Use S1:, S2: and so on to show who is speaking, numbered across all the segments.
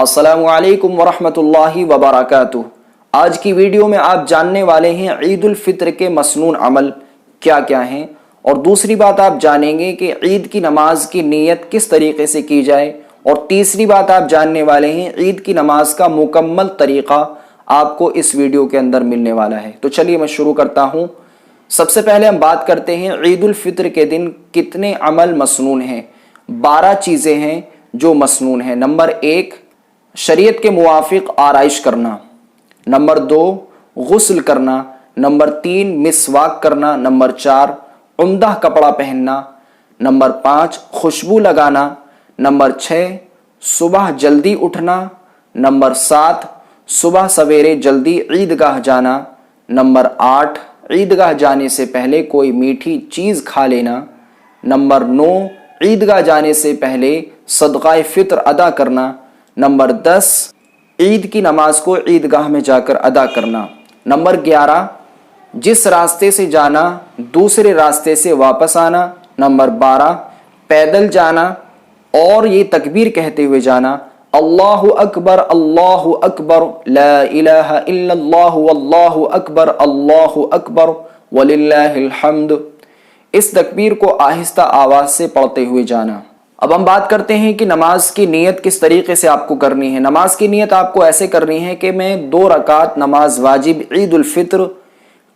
S1: अस्सलामु अलैकुम वरहमतुल्लाहि वबरकातुह। आज की वीडियो में आप जानने वाले हैं ईद उल फित्र के मसनून अमल क्या क्या हैं, और दूसरी बात आप जानेंगे कि ईद की नमाज की नीयत किस तरीके से की जाए, और तीसरी बात आप जानने वाले हैं ईद की नमाज का मुकम्मल तरीक़ा आपको इस वीडियो के अंदर मिलने वाला है। तो चलिए मैं शुरू करता हूँ। सबसे पहले हम बात करते हैं ईद उल फित्र के दिन कितने अमल मसनून हैं। 12 चीज़ें हैं जो मसनून हैं। नंबर 1, शरीयत के मुवाफिक आराइश करना। नंबर 2, गुस्ल करना। नंबर 3, मिसवाक करना। नंबर 4, उम्दा कपड़ा पहनना। नंबर 5, खुशबू लगाना। नंबर 6, सुबह जल्दी उठना। नंबर 7, सुबह सवेरे जल्दी ईदगाह जाना। नंबर 8, ईदगाह जाने से पहले कोई मीठी चीज़ खा लेना। नंबर 9, ईदगाह जाने से पहले सदक़ा फित्र अदा करना। नंबर 10, ईद की नमाज को ईदगाह में जाकर अदा करना। नंबर 11, जिस रास्ते से जाना दूसरे रास्ते से वापस आना। नंबर 12, पैदल जाना और ये तकबीर कहते हुए जाना, अल्लाहु अकबर ला इलाहा इल्लल्लाहु वल्लाहु अकबर वलिल्लाहिल हम्द। इस तकबीर को आहिस्ता आवाज से पढ़ते हुए जाना। अब हम बात करते हैं कि नमाज की नीयत किस तरीके से आपको करनी है। नमाज की नीयत आपको ऐसे करनी है कि मैं 2 रकात नमाज वाजिब ईद उल फित्र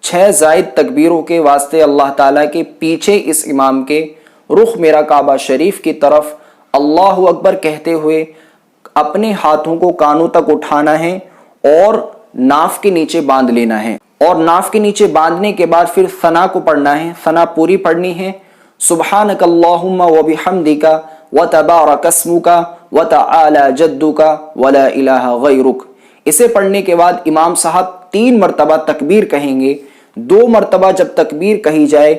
S1: 6 जायद तकबीरों के वास्ते अल्लाह ताला के पीछे इस इमाम के रुख मेरा काबा शरीफ की तरफ अल्लाहु अकबर कहते हुए अपने हाथों को कानों तक उठाना है और नाफ के नीचे बांध लेना है, और नाफ के नीचे बांधने के बाद फिर सना को पढ़ना है। सना पूरी पढ़नी है। सुब्हानक अल्लाहुम्मा व बिहम्दिका व तबारक अस्मुका व तआला जद्दुका व ला इलाहा गैरुक। इसे पढ़ने के बाद इमाम साहब 3 मरतबा तकबीर कहेंगे। 2 मरतबा जब तकबीर कही जाए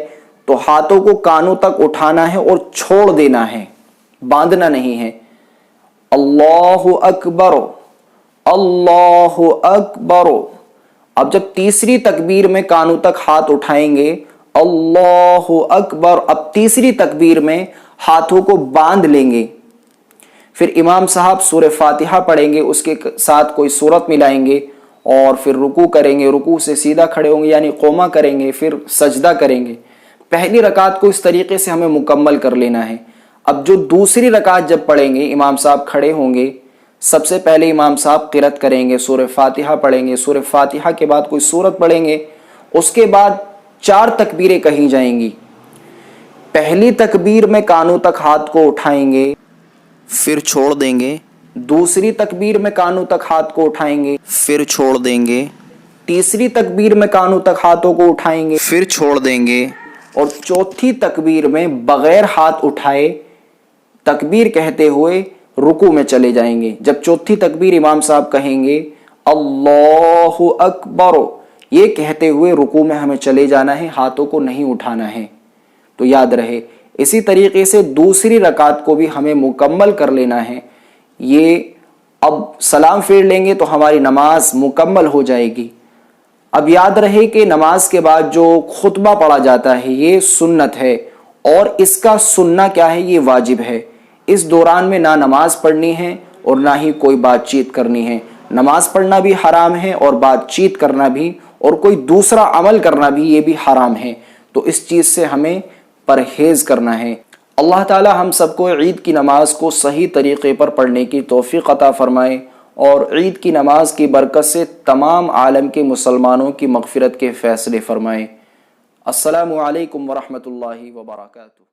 S1: तो हाथों को कानों तक उठाना है और छोड़ देना है, बांधना नहीं है। अल्लाहु अकबर अल्लाहु अकबर। अब जब तीसरी तकबीर में कानों तक हाथ उठाएंगे, अल्लाहु अकबर, अब तीसरी तकबीर में हाथों को बांध लेंगे। फिर इमाम साहब सूरह फातिहा पढ़ेंगे, उसके साथ कोई सूरत मिलाएंगे और फिर रुकू करेंगे। रुकू से सीधा खड़े होंगे यानी कोमा करेंगे, फिर सजदा करेंगे। पहली रकात को इस तरीके से हमें मुकम्मल कर लेना है। अब जो दूसरी रकात जब पढ़ेंगे, इमाम साहब खड़े होंगे। सबसे पहले इमाम साहब क़िरात करेंगे, सूरह फातिहा पढ़ेंगे। सूरह फातिहा के बाद कोई सूरत पढ़ेंगे। उसके बाद 4 तकबीरें कही जाएंगी। पहली तकबीर में कानों तक हाथ को उठाएंगे, फिर छोड़ देंगे। दूसरी तकबीर में कानों तक हाथ को उठाएंगे, फिर छोड़ देंगे। तीसरी तकबीर में कानों तक हाथों को उठाएंगे, फिर छोड़ देंगे। और चौथी तकबीर में बगैर हाथ उठाए तकबीर कहते हुए रुकू में चले जाएंगे। जब चौथी तकबीर इमाम साहब कहेंगे अल्लाहु अकबर, ये कहते हुए रुकू में हमें चले जाना है, हाथों को नहीं उठाना है। तो याद रहे, इसी तरीके से दूसरी रकात को भी हमें मुकम्मल कर लेना है। ये अब सलाम फेर लेंगे तो हमारी नमाज मुकम्मल हो जाएगी। अब याद रहे कि नमाज के बाद जो खुतबा पढ़ा जाता है ये सुन्नत है, और इसका सुन्ना क्या है, ये वाजिब है। इस दौरान में ना नमाज पढ़नी है और ना ही कोई बातचीत करनी है। नमाज पढ़ना भी हराम है और बातचीत करना भी, और कोई दूसरा अमल करना भी, ये भी हराम है। तो इस चीज़ से हमें परहेज़ करना है। अल्लाह ताला हम सबको ईद की नमाज को सही तरीक़े पर पढ़ने की तौफ़ीक़ अता फ़रमाए, और ईद की नमाज की बरकत से तमाम आलम के मुसलमानों की मग़फ़िरत के फ़ैसले फ़रमाए। अस्सलामु अलैकुम वरहमतुल्लाहि वबरकातुहू।